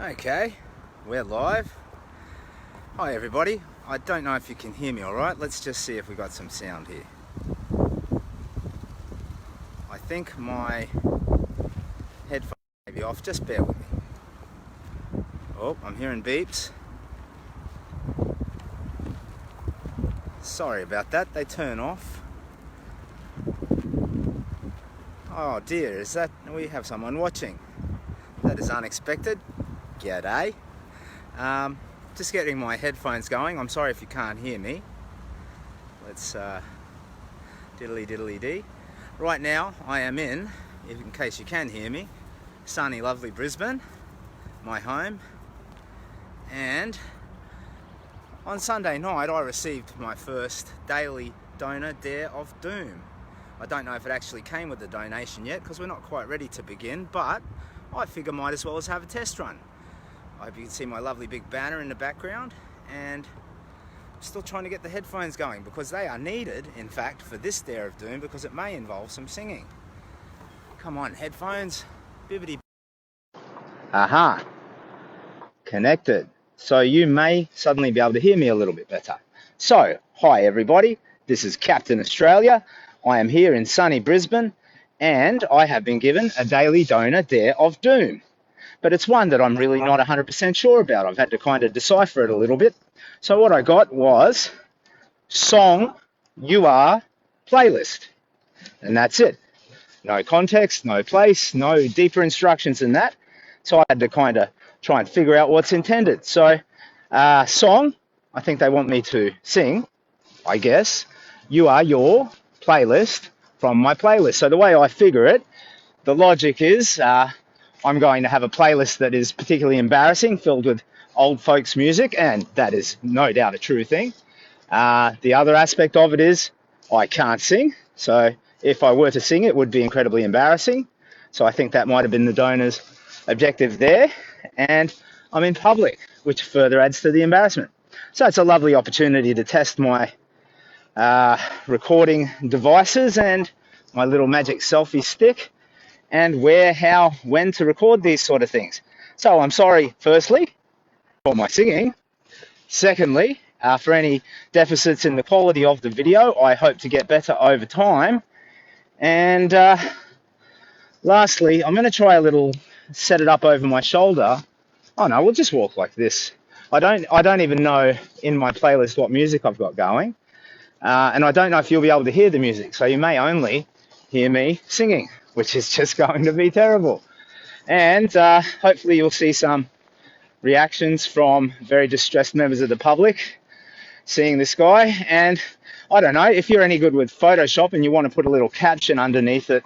Okay, we're live. Hi everybody. I don't know if you can hear me all right. Let's just see if we got some sound here. I think my headphones may be off. Just bear with me. Oh, I'm hearing beeps. Sorry about that. They turn off. Oh dear, is that... we have someone watching. That is unexpected. G'day. Just getting my headphones going. I'm sorry if you can't hear me. Let's diddly diddly dee. Right now I am in case you can hear me, sunny lovely Brisbane, my home. And on Sunday night I received my first daily donor Dare of Doom. I don't know if it actually came with the donation yet because we're not quite ready to begin, but I figure might as well as have a test run. I hope you can see my lovely big banner in the background, and I'm still trying to get the headphones going because they are needed, in fact, for this Dare of Doom because it may involve some singing. Come on, headphones. Bibbidi. Aha. Connected. So you may suddenly be able to hear me a little bit better. So, hi everybody. This is Captain Australia. I am here in sunny Brisbane, and I have been given a daily donor Dare of Doom. But it's one that I'm really not 100% sure about. I've had to kind of decipher it a little bit. So what I got was song, you are, playlist. And that's it. No context, no place, no deeper instructions than that. So I had to kind of try and figure out what's intended. So song, I think they want me to sing, I guess. You are your playlist from my playlist. So the way I figure it, the logic is I'm going to have a playlist that is particularly embarrassing, filled with old folks music, and that is no doubt a true thing. The other aspect of it is I can't sing, so if I were to sing, it would be incredibly embarrassing. So I think that might have been the donor's objective there, and I'm in public, which further adds to the embarrassment. So it's a lovely opportunity to test my recording devices and my little magic selfie stick, and where, how, when to record these sort of things. So I'm sorry, firstly, for my singing. Secondly, for any deficits in the quality of the video, I hope to get better over time. And lastly, I'm going to try a little set it up over my shoulder. Oh no, we'll just walk like this. I don't even know in my playlist what music I've got going. And I don't know if you'll be able to hear the music, so you may only hear me singing, which is just going to be terrible. And hopefully you'll see some reactions from very distressed members of the public seeing this guy. And I don't know, if you're any good with Photoshop and you want to put a little caption underneath it,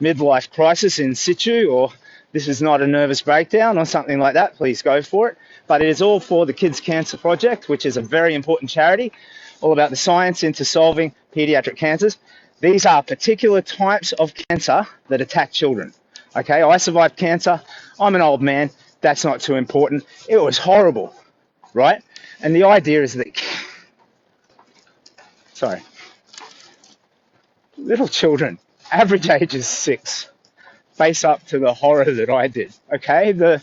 midlife crisis in situ, or this is not a nervous breakdown or something like that, please go for it. But it is all for the Kids Cancer Project, which is a very important charity, all about the science into solving pediatric cancers. These are particular types of cancer that attack children. Okay, I survived cancer. I'm an old man. That's not too important. It was horrible, right? And the idea is that, little children, average age is 6, face up to the horror that I did. Okay, the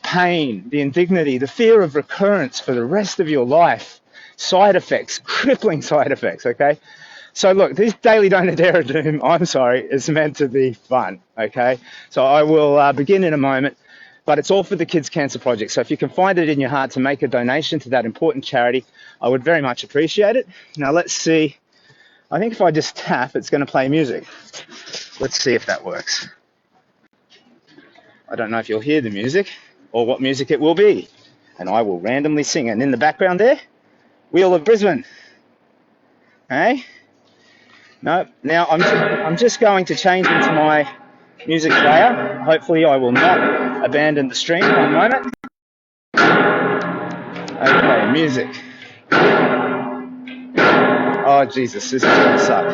pain, the indignity, the fear of recurrence for the rest of your life, side effects, crippling side effects. Okay. So look, this daily donor Dare of Doom, I'm sorry, is meant to be fun, okay? So I will begin in a moment, but it's all for the Kids Cancer Project. So if you can find it in your heart to make a donation to that important charity, I would very much appreciate it. Now let's see. I think if I just tap, it's going to play music. Let's see if that works. I don't know if you'll hear the music or what music it will be. And I will randomly sing. And in the background there, Wheel of Brisbane. Hey? No, now I'm just going to change into my music player. Hopefully I will not abandon the stream. One moment. Okay, music. Oh Jesus, this is going to suck.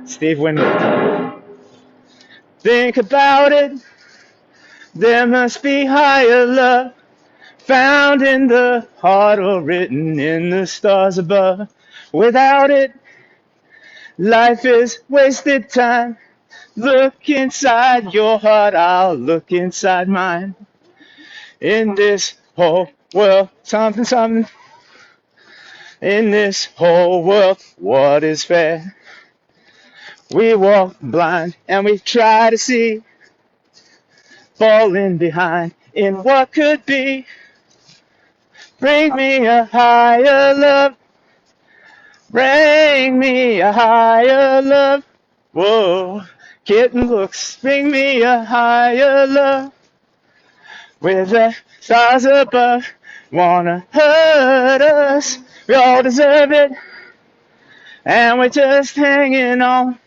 Steve Winwood. Think about it. There must be higher love found in the heart or written in the stars above. Without it, life is wasted time. Look inside your heart, I'll look inside mine. In this whole world, something. In this whole world, what is fair? We walk blind and we try to see, falling behind in what could be. Bring me a higher love. Bring me a higher love. Whoa, kitten looks. Bring me a higher love. With the stars above, wanna hurt us. We all deserve it. And we're just hanging on,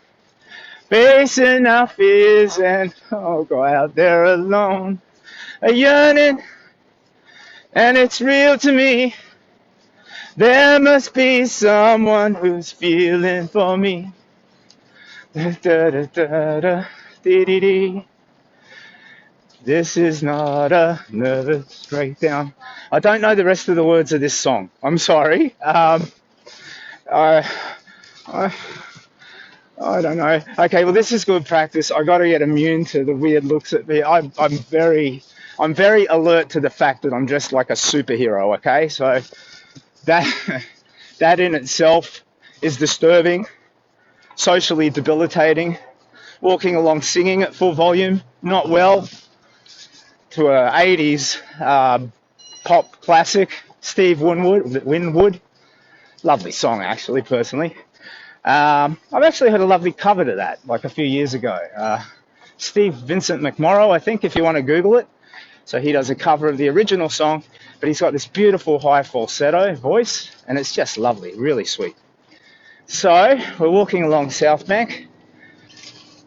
facing our fears and go out there alone. A yearning, and it's real to me. There must be someone who's feeling for me. Da, da, da, da, da, dee, dee, dee. This is not a nervous breakdown. I don't know the rest of the words of this song. I'm sorry. I don't know. Okay, well, this is good practice. I got to get immune to the weird looks at me. I'm very alert to the fact that I'm dressed like a superhero. Okay, so that in itself is disturbing, socially debilitating. Walking along singing at full volume, not well, to a 80s pop classic, Steve Winwood. Lovely song, actually, personally. I've actually heard a lovely cover to that, like a few years ago. Steve Vincent McMorrow, I think, if you want to Google it. So he does a cover of the original song, but he's got this beautiful high falsetto voice, and it's just lovely, really sweet. So we're walking along South Bank,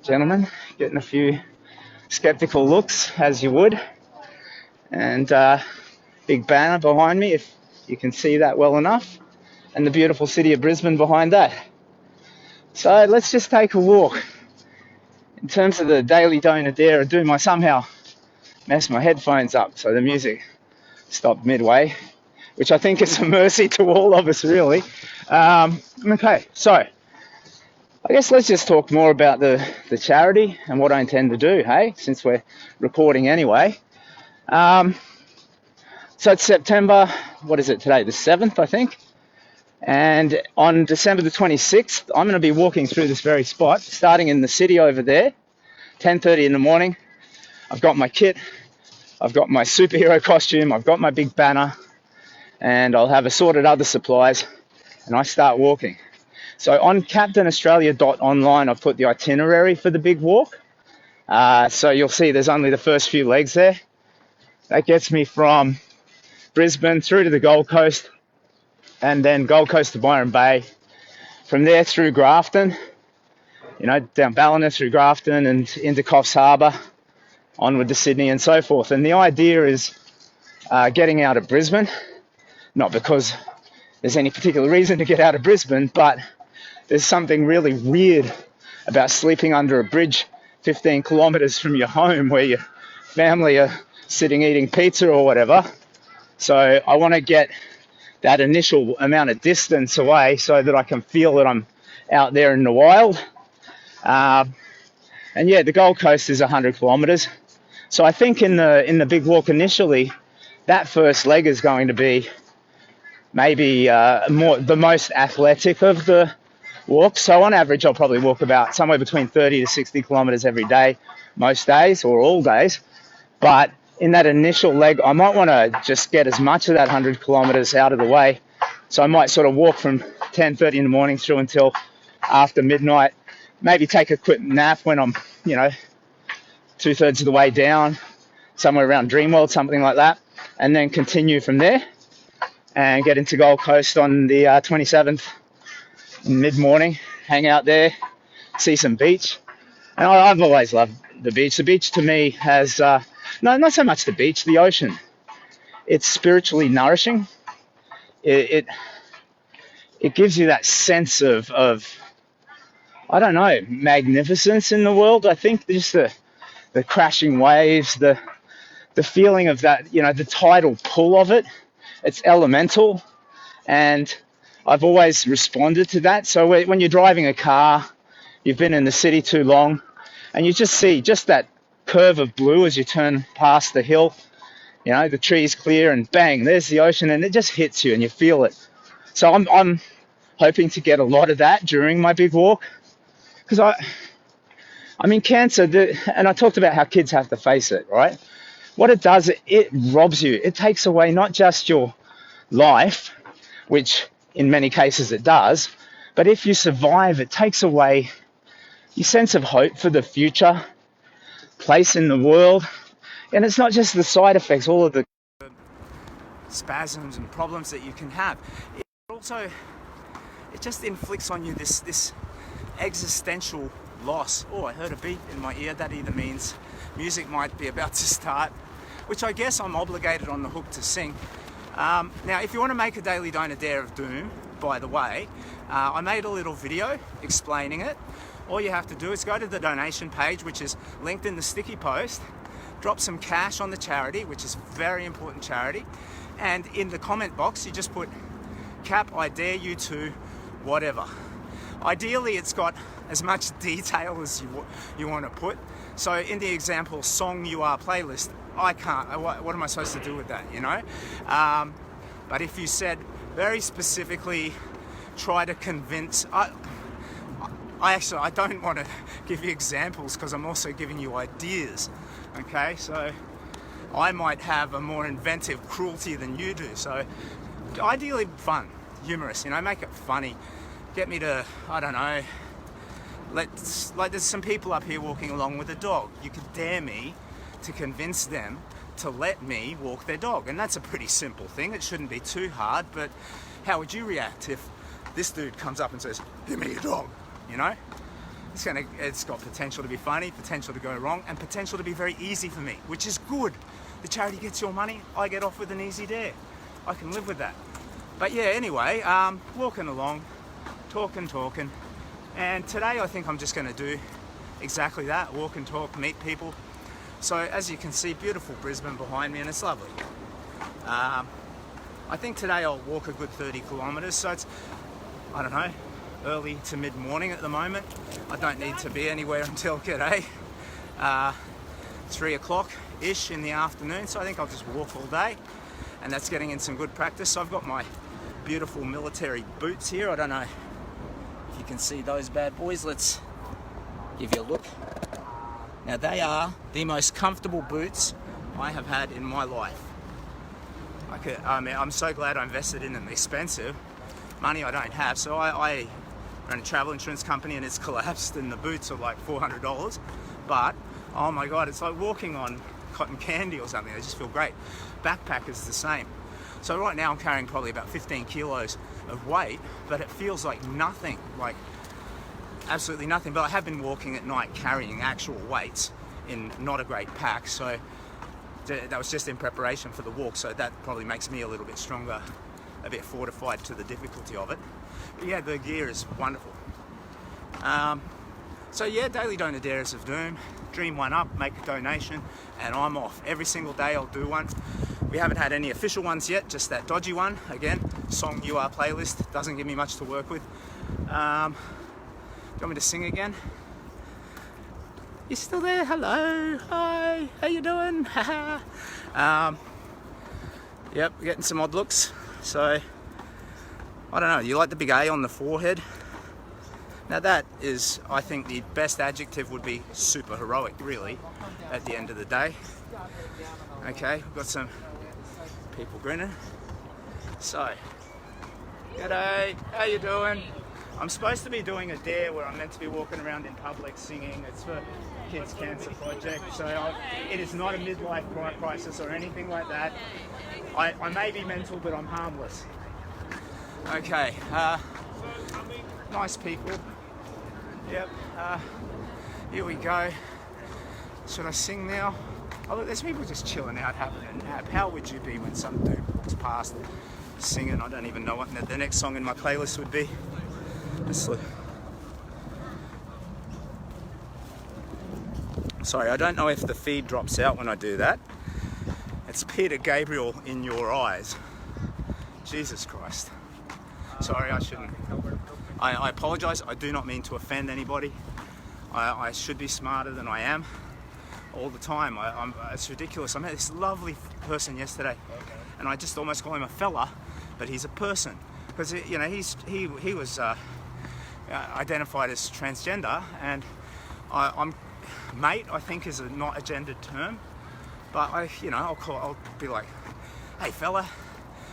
gentlemen, getting a few skeptical looks, as you would. And big banner behind me, if you can see that well enough, and the beautiful city of Brisbane behind that. So let's just take a walk. In terms of the daily don't dare do, I somehow messed my headphones up, so the music stopped midway, which I think is a mercy to all of us, really. Okay, so I guess let's just talk more about the charity and what I intend to do, hey, since we're recording anyway. So it's September, what is it today, the 7th, I think? And on December the 26th, I'm going to be walking through this very spot, starting in the city over there, 10:30 in the morning. I've got my kit, I've got my superhero costume, I've got my big banner, and I'll have assorted other supplies, and I start walking. So on captainaustralia.online, I've put the itinerary for the big walk. So you'll see there's only the first few legs there. That gets me from Brisbane through to the Gold Coast, and then Gold Coast to Byron Bay. From there through Grafton, down Ballina through Grafton and into Coffs Harbour, onward to Sydney and so forth. And the idea is getting out of Brisbane, not because there's any particular reason to get out of Brisbane, but there's something really weird about sleeping under a bridge 15 kilometres from your home where your family are sitting eating pizza or whatever. So I want to get that initial amount of distance away so that I can feel that I'm out there in the wild. And yeah, the Gold Coast is 100 kilometres. So I think in the big walk initially, that first leg is going to be maybe the most athletic of the walks. So on average, I'll probably walk about somewhere between 30 to 60 kilometres every day, most days or all days. But in that initial leg, I might want to just get as much of that 100 kilometres out of the way. So I might sort of walk from 10:30 in the morning through until after midnight, maybe take a quick nap when I'm, 2/3 of the way down, somewhere around Dreamworld, something like that, and then continue from there and get into Gold Coast on the 27th mid-morning, hang out there, see some beach. And I've always loved the beach. The beach to me has, no, not so much the beach, the ocean. It's spiritually nourishing. It gives you that sense of I don't know, magnificence in the world. I think just the crashing waves, the feeling of that, the tidal pull of it. It's elemental, and I've always responded to that. So when you're driving a car, you've been in the city too long, and you just see just that curve of blue as you turn past the hill. You know, the tree's clear and bang, there's the ocean, and it just hits you and you feel it. So I'm hoping to get a lot of that during my big walk, because I mean, cancer, and I talked about how kids have to face it, right? What it does, it robs you. It takes away not just your life, which in many cases it does, but if you survive, it takes away your sense of hope for the future, place in the world. And it's not just the side effects, all of the spasms and problems that you can have. It just inflicts on you this existential loss. Oh, I heard a beep in my ear. That either means music might be about to start, which I guess I'm obligated on the hook to sing. Now, if you want to make a Daily Donor Dare of Doom, by the way, I made a little video explaining it. All you have to do is go to the donation page, which is linked in the sticky post, drop some cash on the charity, which is a very important charity, and in the comment box you just put, Cap, I dare you to whatever. Ideally it's got as much detail as you want to put. So in the example Song You Are playlist, I can't, what am I supposed to do with that, you know? But if you said very specifically, try to convince, I don't want to give you examples because I'm also giving you ideas, okay? So I might have a more inventive cruelty than you do. So ideally fun, humorous, you know, make it funny. Get me to, I don't know, like there's some people up here walking along with a dog. You could dare me to convince them to let me walk their dog. And that's a pretty simple thing. It shouldn't be too hard, but how would you react if this dude comes up and says, give me your dog? You know, it's got potential to be funny, potential to go wrong, and potential to be very easy for me, which is good. The charity gets your money, I get off with an easy dare. I can live with that. But yeah, anyway, walking along, talking, and today I think I'm just going to do exactly that, walk and talk, meet people. So as you can see, beautiful Brisbane behind me, and it's lovely. I think today I'll walk a good 30 kilometres, so it's, I don't know, early to mid-morning at the moment. I don't need to be anywhere until g'day, 3 o'clock-ish in the afternoon, so I think I'll just walk all day, and that's getting in some good practice. So I've got my beautiful military boots here. I don't know if you can see those bad boys. Let's give you a look. Now they are the most comfortable boots I have had in my life. I'm so glad I invested in them. Expensive, money I don't have, so I run a travel insurance company and it's collapsed and the boots are like $400, but oh my god, it's like walking on cotton candy or something. They just feel great. Backpack is the same. So right now I'm carrying probably about 15 kilos of weight, but it feels like nothing, like absolutely nothing. But I have been walking at night carrying actual weights in not a great pack, so that was just in preparation for the walk, so that probably makes me a little bit stronger, a bit fortified to the difficulty of it. But yeah, the gear is wonderful. So yeah, Daily Donor Dares of Doom. Dream one up, make a donation, and I'm off. Every single day I'll do one. We haven't had any official ones yet, just that dodgy one. Again, Song You Are playlist. Doesn't give me much to work with. Do you want me to sing again? You still there? Hello, hi, how you doing? Yep, getting some odd looks. So, I don't know, you like the big A on the forehead? Now that is, I think the best adjective would be super heroic, really, at the end of the day. Okay, we've got some people grinning. So, g'day, how you doing? I'm supposed to be doing a dare where I'm meant to be walking around in public singing. It's for Kids Cancer Project, so it is not a midlife crisis or anything like that. I may be mental, but I'm harmless. Okay, nice people. Yep, here we go. Should I sing now? Oh look, there's people just chilling out, having a nap. How would you be when some dude walks past singing? I don't even know what the next song in my playlist would be. Just look. Sorry, I don't know if the feed drops out when I do that. It's Peter Gabriel, In Your Eyes. Jesus Christ. Sorry, I shouldn't. I apologise. I do not mean to offend anybody. I should be smarter than I am all the time. It's ridiculous. I met this lovely person yesterday, and I just almost call him a fella, but he's a person, because you know he was identified as transgender, and I'm mate, I think, is not a gendered term, but I'll be like, hey fella,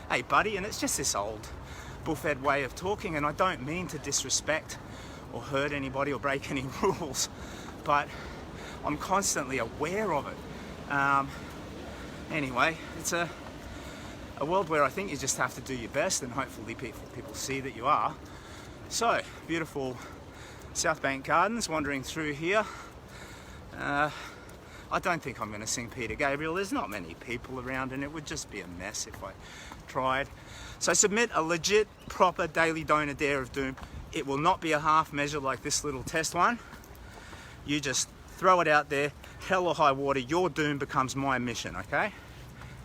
hey buddy, and it's just this old bullfed way of talking, and I don't mean to disrespect or hurt anybody or break any rules, but I'm constantly aware of it. Anyway, it's a world where I think you just have to do your best, and hopefully people see that you are. So, beautiful South Bank Gardens, wandering through here. I don't think I'm going to sing Peter Gabriel. There's not many people around, and it would just be a mess if I tried. So submit a legit, proper daily donor dare of doom. It will not be a half measure like this little test one. You just throw it out there, hell or high water. Your doom becomes my mission, okay?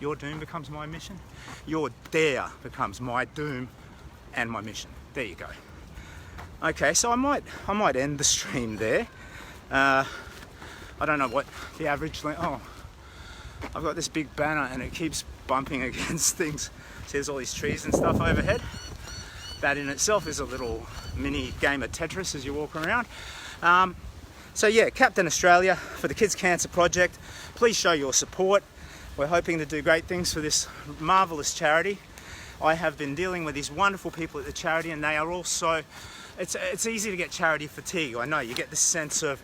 Your doom becomes my mission. Your dare becomes my doom and my mission. There you go. Okay, so I might end the stream there. I don't know what the average length. Oh, I've got this big banner and it keeps bumping against things. So there's all these trees and stuff overhead. That in itself is a little mini game of Tetris as you walk around. So yeah, Captain Australia for the Kids Cancer Project. Please show your support. We're hoping to do great things for this marvellous charity. I have been dealing with these wonderful people at the charity, and they are also, it's easy to get charity fatigue. I know, you get this sense of,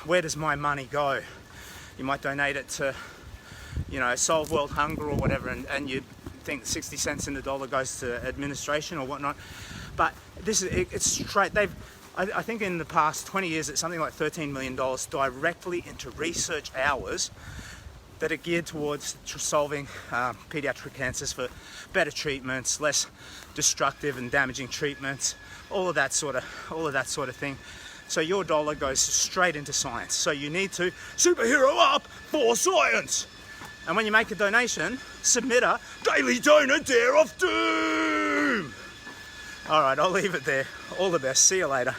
where does my money go? You might donate it to, solve world hunger or whatever, and you think 60 cents in the dollar goes to administration or whatnot. But it's straight. I think in the past 20 years, it's something like $13 million directly into research hours that are geared towards solving pediatric cancers for better treatments, less destructive and damaging treatments, all of that sort of thing. So your dollar goes straight into science. So you need to superhero up for science. And when you make a donation, submit a daily donor dare of doom. All right, I'll leave it there. All the best. See you later.